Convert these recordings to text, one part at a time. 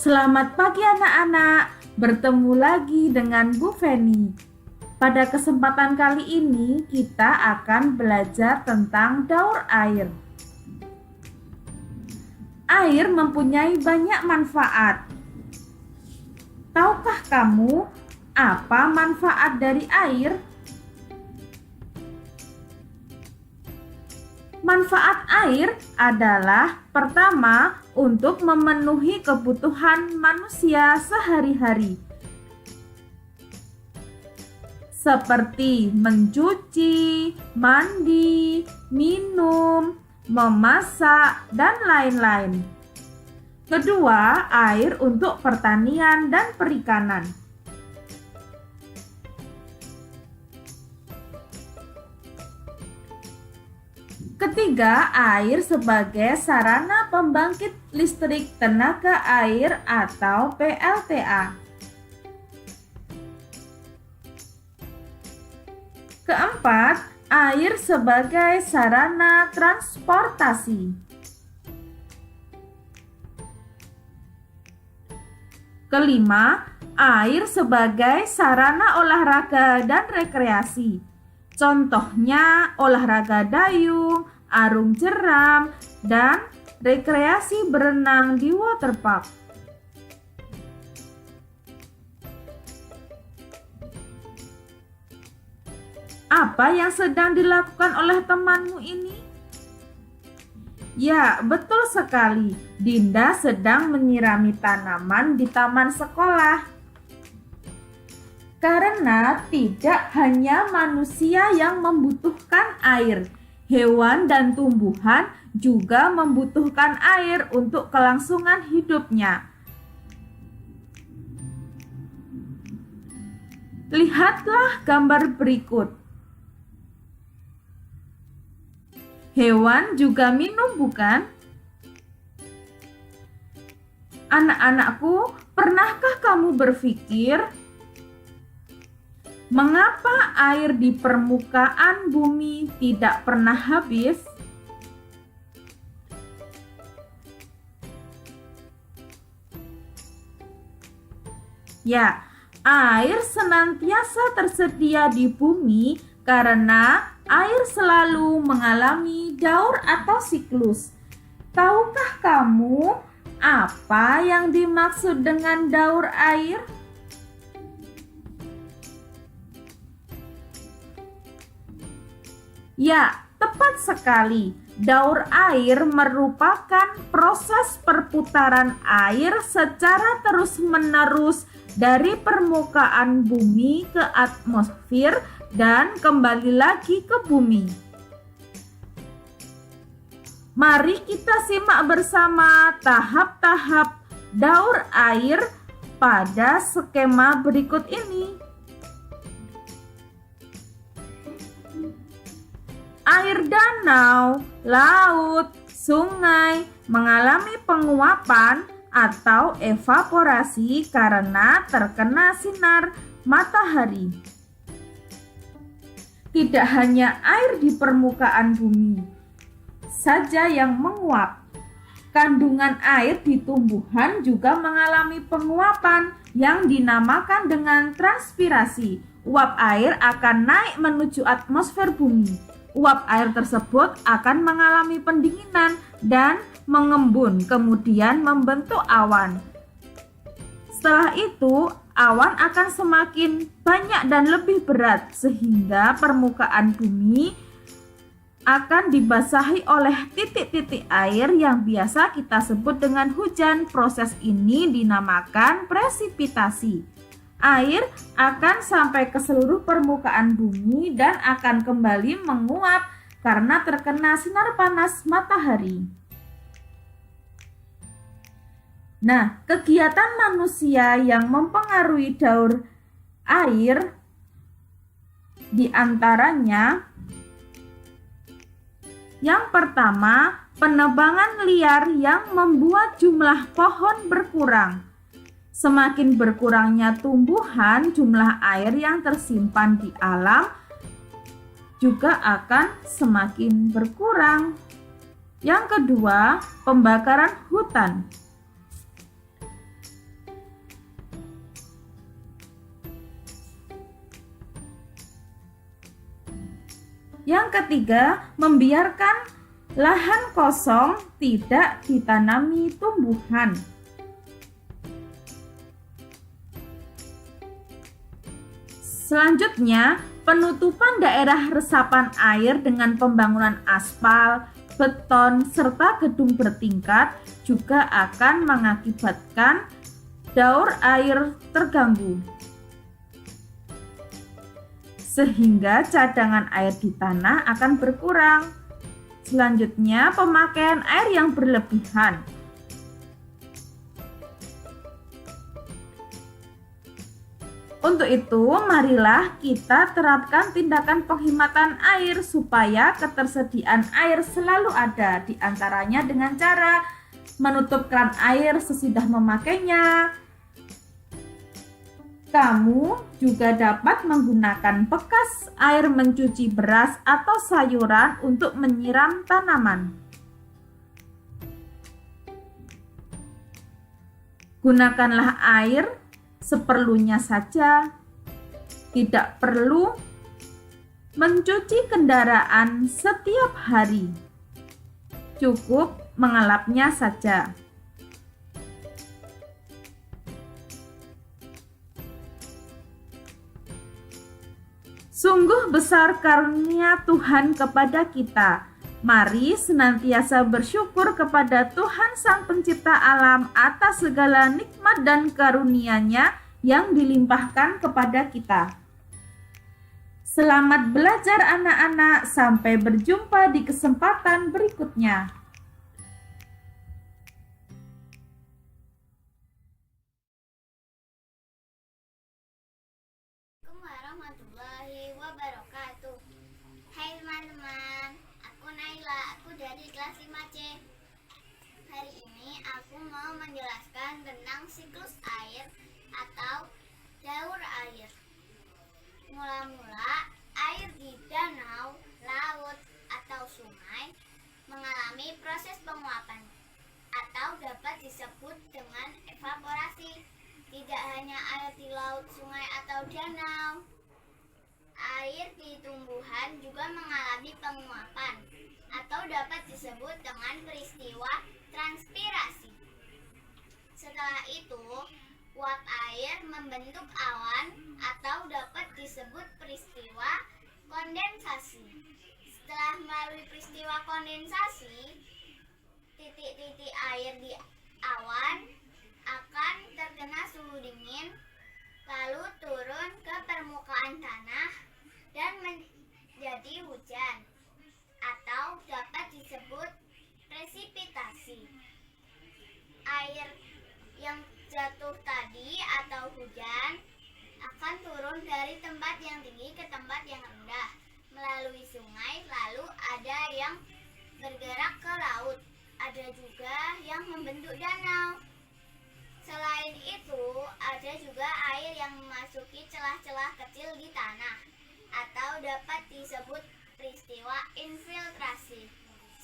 Selamat pagi anak-anak, bertemu lagi dengan Bu Feni. Pada kesempatan kali ini kita akan belajar tentang daur air. Air mempunyai banyak manfaat. Tahukah kamu apa manfaat dari air? Manfaat air adalah pertama, untuk memenuhi kebutuhan manusia sehari-hari, seperti mencuci, mandi, minum, memasak, dan lain-lain. Kedua, air untuk pertanian dan perikanan. Ketiga, air sebagai sarana pembangkit listrik tenaga air atau PLTA. Keempat, air sebagai sarana transportasi. Kelima, air sebagai sarana olahraga dan rekreasi. Contohnya olahraga dayung, arung jeram, dan rekreasi berenang di waterpark. Apa yang sedang dilakukan oleh temanmu ini? Ya, betul sekali. Dinda sedang menyirami tanaman di taman sekolah. Karena tidak hanya manusia yang membutuhkan air, hewan dan tumbuhan juga membutuhkan air untuk kelangsungan hidupnya. Lihatlah gambar berikut. Hewan juga minum, bukan? Anak-anakku, pernahkah kamu berpikir, mengapa air di permukaan bumi tidak pernah habis? Ya, air senantiasa tersedia di bumi karena air selalu mengalami daur atau siklus. Tahukah kamu apa yang dimaksud dengan daur air? Ya, tepat sekali. Daur air merupakan proses perputaran air secara terus-menerus dari permukaan bumi ke atmosfer dan kembali lagi ke bumi. Mari kita simak bersama tahap-tahap daur air pada skema berikut ini. Air danau, laut, sungai mengalami penguapan atau evaporasi karena terkena sinar matahari. Tidak hanya air di permukaan bumi saja yang menguap. Kandungan air di tumbuhan juga mengalami penguapan yang dinamakan dengan transpirasi. Uap air akan naik menuju atmosfer bumi. Uap air tersebut akan mengalami pendinginan dan mengembun, kemudian membentuk awan. Setelah itu, awan akan semakin banyak dan lebih berat, sehingga permukaan bumi akan dibasahi oleh titik-titik air yang biasa kita sebut dengan hujan. Proses ini dinamakan presipitasi. Air akan sampai ke seluruh permukaan bumi dan akan kembali menguap karena terkena sinar panas matahari. Nah, kegiatan manusia yang mempengaruhi daur air diantaranya, yang pertama, penebangan liar yang membuat jumlah pohon berkurang. Semakin berkurangnya tumbuhan, jumlah air yang tersimpan di alam juga akan semakin berkurang. Yang kedua, pembakaran hutan. Yang ketiga, membiarkan lahan kosong tidak ditanami tumbuhan. Selanjutnya, penutupan daerah resapan air dengan pembangunan aspal, beton, serta gedung bertingkat juga akan mengakibatkan daur air terganggu, sehingga cadangan air di tanah akan berkurang. Selanjutnya, pemakaian air yang berlebihan. Untuk itu, marilah kita terapkan tindakan penghematan air supaya ketersediaan air selalu ada, di antaranya dengan cara menutup keran air sesudah memakainya. Kamu juga dapat menggunakan bekas air mencuci beras atau sayuran untuk menyiram tanaman. Gunakanlah air seperlunya saja, tidak perlu mencuci kendaraan setiap hari, cukup mengelapnya saja. Sungguh besar karunia Tuhan kepada kita. Mari senantiasa bersyukur kepada Tuhan Sang Pencipta alam atas segala nikmat dan karunia-Nya yang dilimpahkan kepada kita. Selamat belajar anak-anak, sampai berjumpa di kesempatan berikutnya. Assalamualaikum warahmatullahi wabarakatuh. Hai teman-teman, aku Naila, aku dari kelas 5C. Hari ini aku mau menjelaskan tentang siklus air atau daur air. Mula-mula, air di danau, laut, atau sungai mengalami proses penguapan atau dapat disebut dengan evaporasi. Tidak hanya air di laut, sungai, atau danau, air di tumbuhan juga mengalami penguapan atau dapat disebut dengan peristiwa transpirasi. Setelah itu, uap air membentuk awan atau dapat disebut peristiwa kondensasi. Setelah melalui peristiwa kondensasi, titik-titik air di awan akan terkena suhu dingin, lalu turun ke permukaan tanah dan menjadi hujan atau dapat disebut presipitasi. Air yang jatuh tadi atau hujan akan turun dari tempat yang tinggi ke tempat yang rendah melalui sungai, lalu ada yang bergerak ke laut, ada juga yang membentuk danau. Selain itu, ada juga air yang memasuki celah-celah kecil di tanah atau dapat disebut peristiwa infiltrasi.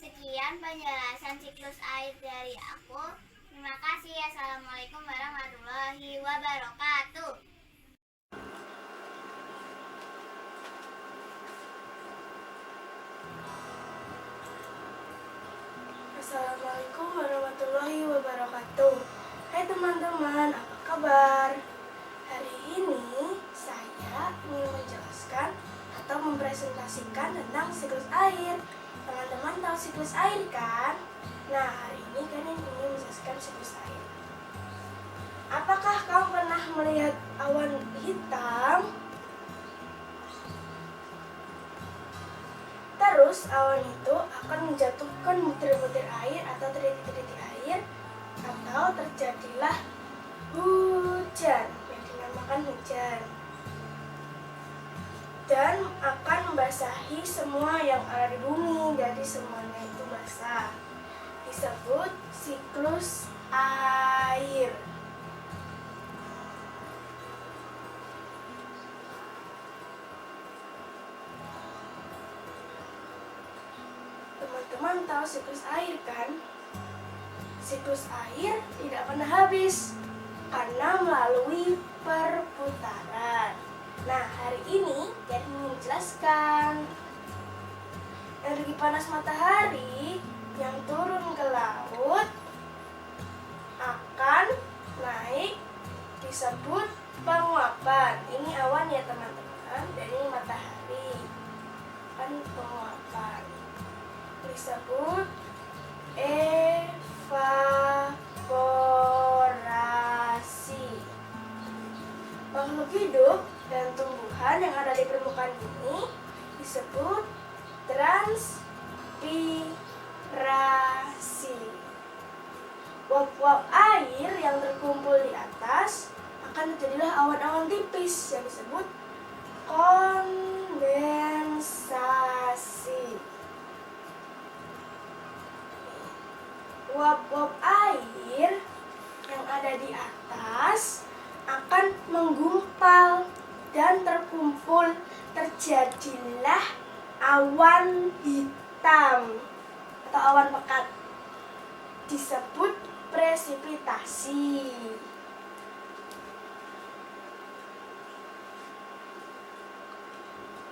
Sekian penjelasan siklus air dari aku. Terima kasih. Assalamualaikum warahmatullahi wabarakatuh. Assalamualaikum warahmatullahi wabarakatuh. Hai teman-teman, apa kabar? Hari ini saya ingin menjelaskan atau mempresentasikan tentang siklus air. Teman-teman tahu siklus air kan? Nah, hari ini kalian ingin menjelaskan siklus air. Apakah kamu pernah melihat awan hitam? Terus awan itu akan menjatuhkan butir-butir air atau titik-titik air, atau terjadilah hujan yang dinamakan hujan, dan akan membasahi semua yang ada di bumi, jadi semuanya itu basah. Disebut siklus air. Teman-teman tahu siklus air kan? Siklus air tidak pernah habis karena melalui perputaran. Nah, hari ini saya ingin menjelaskan panas matahari yang turun ke laut akan naik disebut penguapan. Ini awan ya teman-teman, dan ini matahari kan penguapan. Disebut evaporasi. Makhluk hidup dan tumbuhan yang ada di permukaan bumi disebut transpirasi. Uap-uap air yang terkumpul di atas akan jadilah awan-awan tipis yang disebut kondensasi. Uap-uap air yang ada di atas akan menggumpal dan terkumpul, terjadilah awan hitam atau awan pekat, disebut presipitasi.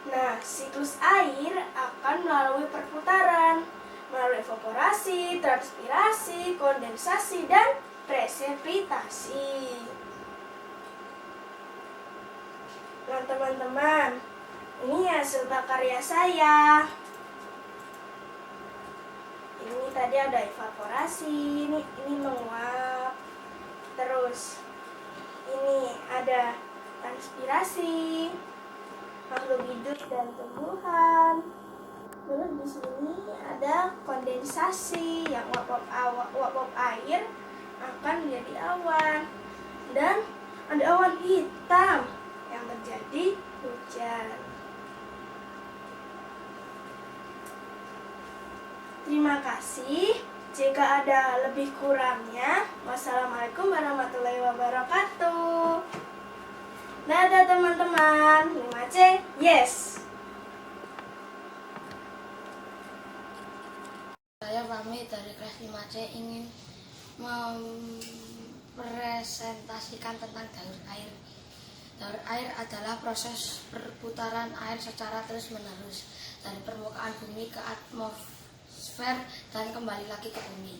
Nah, siklus air akan melalui perputaran, melalui evaporasi, transpirasi, kondensasi, dan presipitasi. Nah, teman-teman, ini hasil prakarya saya. Ini tadi ada evaporasi, ini menguap. Terus ini ada transpirasi, makhluk hidup dan tumbuhan. Terus di sini ada kondensasi, yang uap-uap air akan menjadi awan. Dan ada awan hitam yang terjadi hujan. Terima kasih. Jika ada lebih kurangnya, wassalamualaikum warahmatullahi wabarakatuh. Dadah teman-teman. 5C, yes. Saya Fahmi dari kelas 5C ingin mempresentasikan tentang daur air. Daur air adalah proses perputaran air secara terus-menerus dari permukaan bumi ke atmosfer dan kembali lagi ke bumi.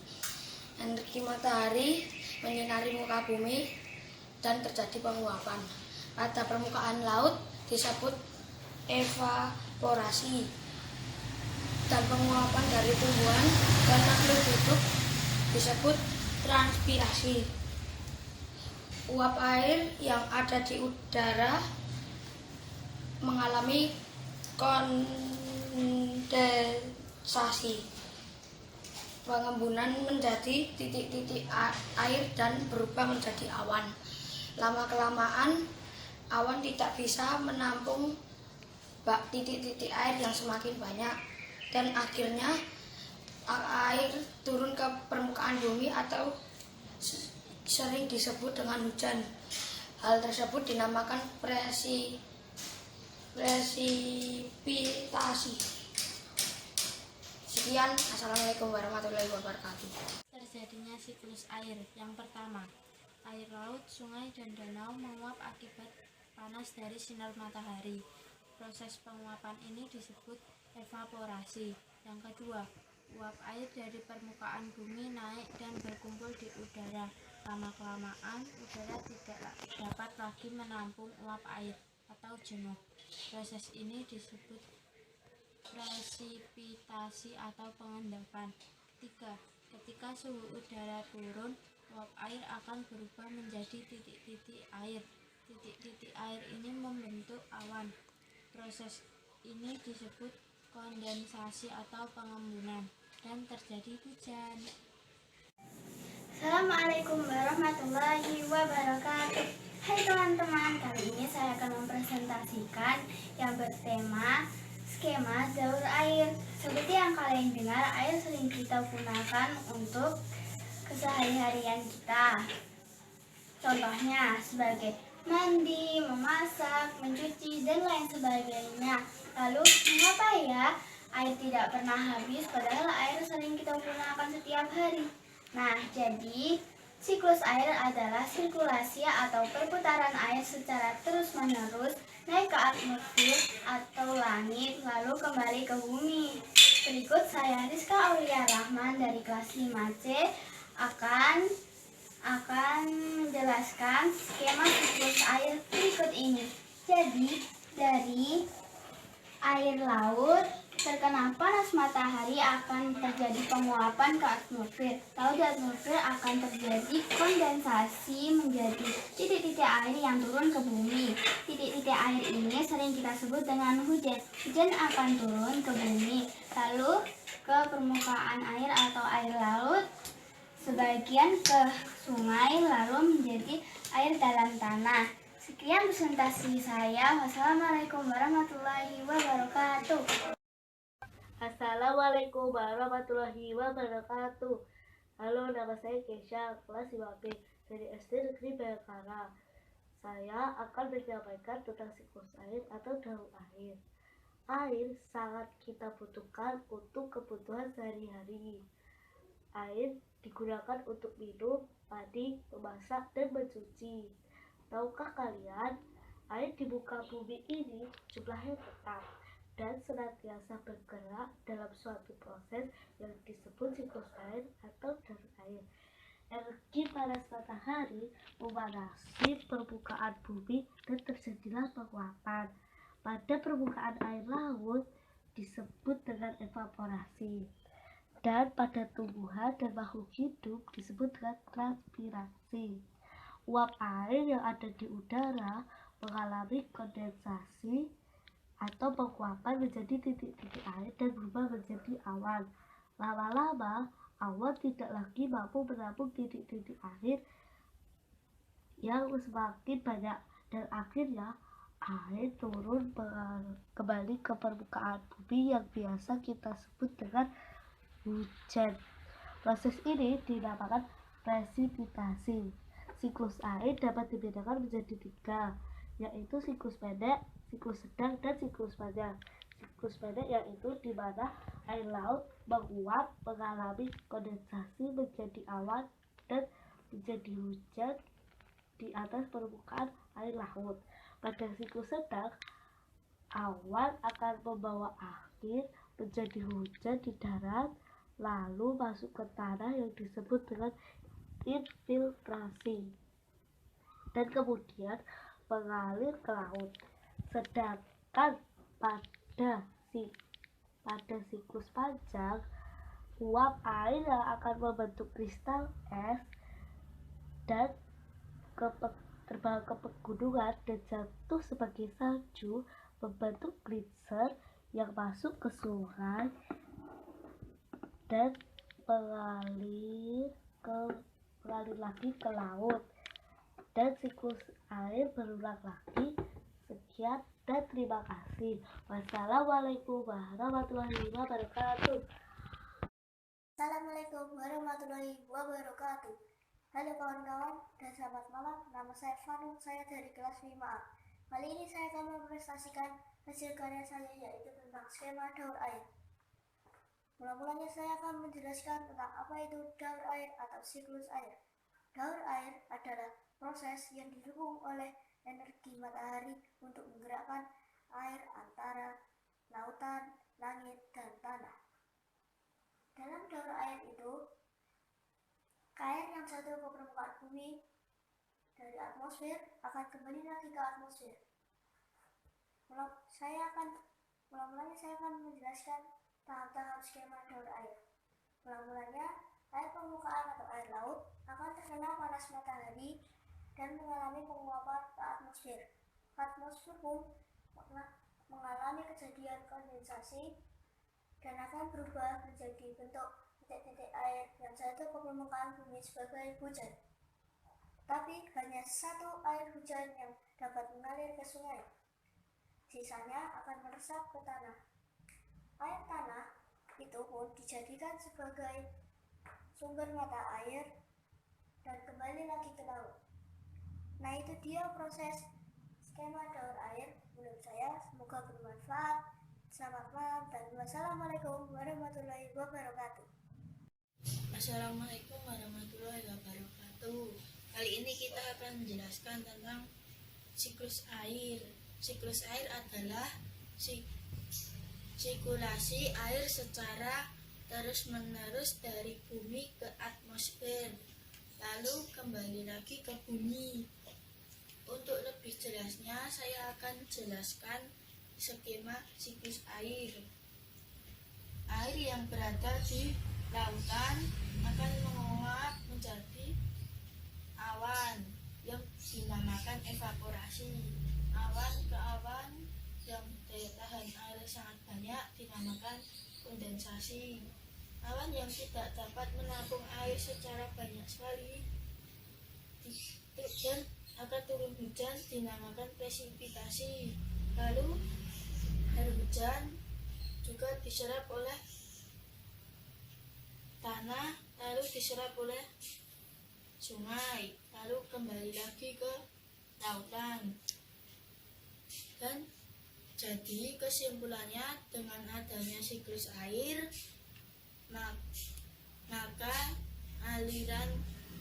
Energi matahari menyinari muka bumi dan terjadi penguapan. Pada permukaan laut disebut evaporasi, dan penguapan dari tumbuhan dan makhluk hidup disebut transpirasi. Uap air yang ada di udara mengalami kondensasi, pengembunan menjadi titik-titik air dan berubah menjadi awan. Lama-kelamaan awan tidak bisa menampung titik-titik air yang semakin banyak, dan akhirnya air turun ke permukaan bumi atau sering disebut dengan hujan. Hal tersebut dinamakan presipitasi. Sekian, assalamualaikum warahmatullahi wabarakatuh. Terjadinya siklus air. Yang pertama, air laut, sungai, dan danau menguap akibat panas dari sinar matahari. Proses penguapan ini disebut evaporasi. Yang kedua, uap air dari permukaan bumi naik dan berkumpul di udara. Lama-kelamaan, udara tidak dapat lagi menampung uap air atau jenuh. Proses ini disebut presipitasi atau pengendapan. 3. Ketika suhu udara turun, uap air akan berubah menjadi titik-titik air. Titik-titik air ini membentuk awan. Proses ini disebut kondensasi atau pengembunan, dan terjadi hujan. Assalamualaikum warahmatullahi wabarakatuh. Hai teman-teman, kali ini saya akan mempresentasikan yang bertema skema daur air. Seperti yang kalian dengar, air sering kita gunakan untuk keseharian kita. Contohnya sebagai mandi, memasak, mencuci, dan lain sebagainya. Lalu mengapa ya air tidak pernah habis padahal air sering kita gunakan setiap hari? Nah, jadi siklus air adalah sirkulasi atau perputaran air secara terus-menerus naik ke atmosfer atau langit lalu kembali ke bumi. Berikut saya Rizka Aulia Rahman dari kelas 5C akan menjelaskan skema siklus air berikut ini. Jadi, dari air laut terkena panas matahari akan terjadi penguapan ke atmosfer. Lalu di atmosfer akan terjadi kondensasi menjadi titik-titik air yang turun ke bumi. Titik-titik air ini sering kita sebut dengan hujan. Hujan akan turun ke bumi, lalu ke permukaan air atau air laut, sebagian ke sungai, lalu menjadi air dalam tanah. Sekian presentasi saya. Wassalamualaikum warahmatullahi wabarakatuh. Assalamualaikum warahmatullahi wabarakatuh. Halo, nama saya Kesha, kelas 5B dari SD Negeri Bayangkara. Saya akan menyampaikan tentang siklus air atau daur air. Air sangat kita butuhkan untuk kebutuhan sehari-hari. Air digunakan untuk minum, mandi, memasak, dan mencuci. Tahukah kalian, air di muka bumi ini jumlahnya tetap dan senantiasa bergerak dalam suatu proses yang disebut siklus air atau daur air. Energi panas matahari memanasi permukaan bumi dan terjadilah penguapan. Pada permukaan air laut disebut dengan evaporasi, dan pada tumbuhan dan makhluk hidup disebut dengan transpirasi. Uap air yang ada di udara mengalami kondensasi atau penguapan menjadi titik-titik air dan berubah menjadi awan. Lama-lama, awan tidak lagi mampu menampung titik-titik air yang semakin banyak, dan akhirnya air turun kembali ke permukaan bumi yang biasa kita sebut dengan hujan. Proses ini dinamakan presipitasi. Siklus air dapat dibedakan menjadi 3, yaitu siklus pendek, siklus sedang, dan siklus panjang. Siklus pendek yaitu di mana air laut menguap, mengalami kondensasi menjadi awan dan menjadi hujan di atas permukaan air laut. Pada siklus sedang, awan akan membawa air menjadi hujan di darat, lalu masuk ke tanah yang disebut dengan infiltrasi, dan kemudian mengalir ke laut. Sedangkan pada siklus panjang, uap air yang akan membentuk kristal es dan terbang ke pegunungan dan jatuh sebagai salju membentuk gletser yang masuk ke sungai dan mengalir lagi ke laut, dan siklus air berulang lagi. Sekian dan terima kasih. Wassalamualaikum warahmatullahi wabarakatuh. Assalamualaikum warahmatullahi wabarakatuh. Halo kawan-kawan dan selamat malam. Nama saya Fanu, saya dari kelas 5A. Kali ini saya akan mempresentasikan hasil karya saya, yaitu tentang skema daur air. Mula-mulanya saya akan menjelaskan tentang apa itu daur air atau siklus air. Daur air adalah proses yang didukung oleh energi matahari untuk menggerakkan air antara lautan, langit, dan tanah. Dalam daur air itu, air yang jatuh ke permukaan bumi dari atmosfer akan kembali lagi ke atmosfer. Mula-mulanya saya akan menjelaskan tahap-tahap skema daur air. Mula-mulanya, air permukaan atau air laut akan terkena panas matahari dan mengalami penguapan ke atmosfer. Atmosfer pun mengalami kejadian kondensasi dan akan berubah menjadi bentuk titik-titik air yang jatuh ke permukaan bumi sebagai hujan. Tapi hanya satu air hujan yang dapat mengalir ke sungai. Sisanya akan meresap ke tanah. Air tanah itu pun dijadikan sebagai sumber mata air dan kembali lagi ke laut. Nah, itu dia proses skema daur air menurut saya. Semoga bermanfaat. Selamat malam dan wassalamualaikum warahmatullahi wabarakatuh. Assalamualaikum warahmatullahi wabarakatuh. Kali ini kita akan menjelaskan tentang siklus air. Siklus air adalah sirkulasi air secara terus-menerus dari bumi ke atmosfer, lalu kembali lagi ke bumi. Untuk lebih jelasnya, saya akan jelaskan skema siklus air. Air yang berada di lautan akan menguap menjadi awan yang dinamakan evaporasi. Awan ke awan yang daya tahan air sangat banyak dinamakan kondensasi. Awan yang tidak dapat menampung air secara banyak sekali dan akan turun hujan dinamakan presipitasi. Lalu air hujan juga diserap oleh tanah, lalu diserap oleh sungai, lalu kembali lagi ke lautan. Dan jadi kesimpulannya, dengan adanya siklus air, maka aliran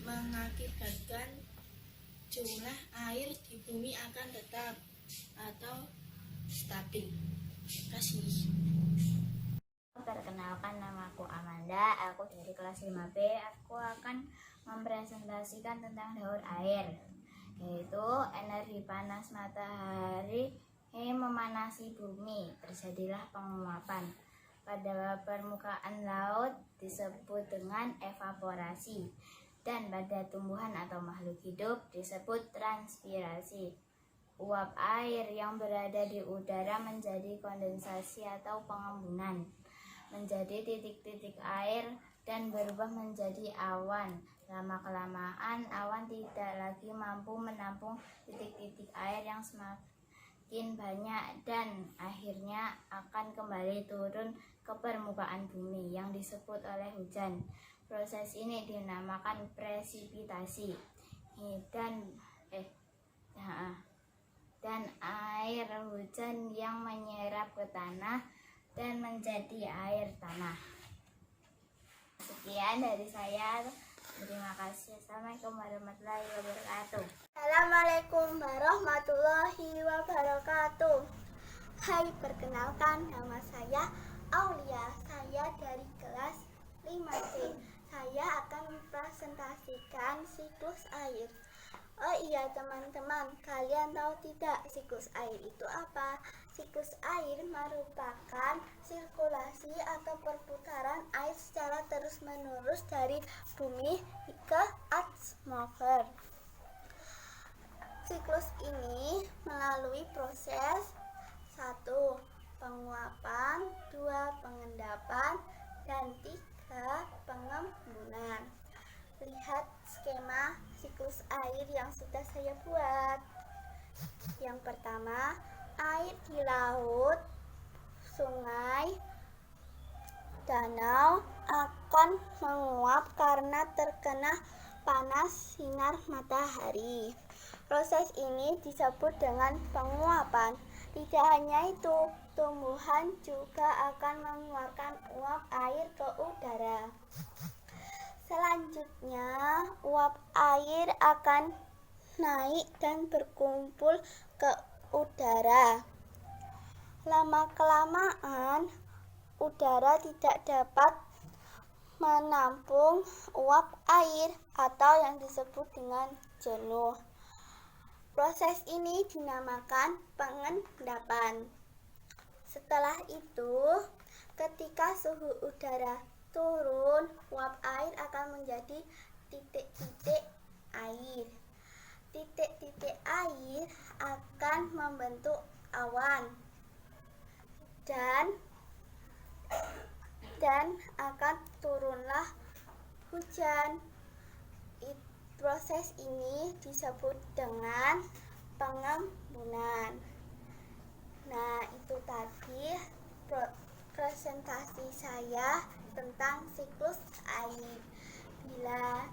mengakibatkan jumlah air di bumi akan tetap atau stabil. Terima kasih. Perkenalkan, namaku Amanda, aku dari kelas 5B. Aku akan mempresentasikan tentang daur air, yaitu energi panas matahari memanasi bumi, terjadilah penguapan. Pada permukaan laut disebut dengan evaporasi, dan pada tumbuhan atau makhluk hidup disebut transpirasi. Uap air yang berada di udara menjadi kondensasi atau pengembunan, menjadi titik-titik air dan berubah menjadi awan. Lama-kelamaan awan tidak lagi mampu menampung titik-titik air yang semakin banyak dan akhirnya akan kembali turun ke permukaan bumi yang disebut oleh hujan. Proses ini dinamakan presipitasi. Dan air hujan yang menyerap ke tanah dan menjadi air tanah. Sekian dari saya. Terima kasih. Assalamualaikum warahmatullahi wabarakatuh. Assalamualaikum warahmatullahi wabarakatuh. Hai, perkenalkan, nama saya Aulia. Saya dari kelas 5C. Saya akan mempresentasikan siklus air. Oh iya teman-teman, kalian tahu tidak siklus air itu apa? Siklus air merupakan sirkulasi atau perputaran air secara terus-menerus dari bumi ke atmosfer. Siklus ini melalui proses 1. Penguapan, 2. Pengendapan, dan 3. Pengembunan. Lihat skema siklus air yang sudah saya buat. Yang pertama, air di laut, sungai, danau akan menguap karena terkena panas sinar matahari. Proses ini disebut dengan penguapan. Tidak hanya itu, tumbuhan juga akan mengeluarkan uap air ke udara. Selanjutnya, uap air akan naik dan berkumpul ke udara. Lama-kelamaan, udara tidak dapat menampung uap air atau yang disebut dengan jenuh. Proses ini dinamakan pengendapan. Setelah itu, ketika suhu udara turun, uap air akan menjadi titik-titik air. Titik-titik air akan membentuk awan dan akan turunlah hujan. Proses ini disebut dengan pengembunan. Nah, itu tadi presentasi saya tentang siklus air. Bila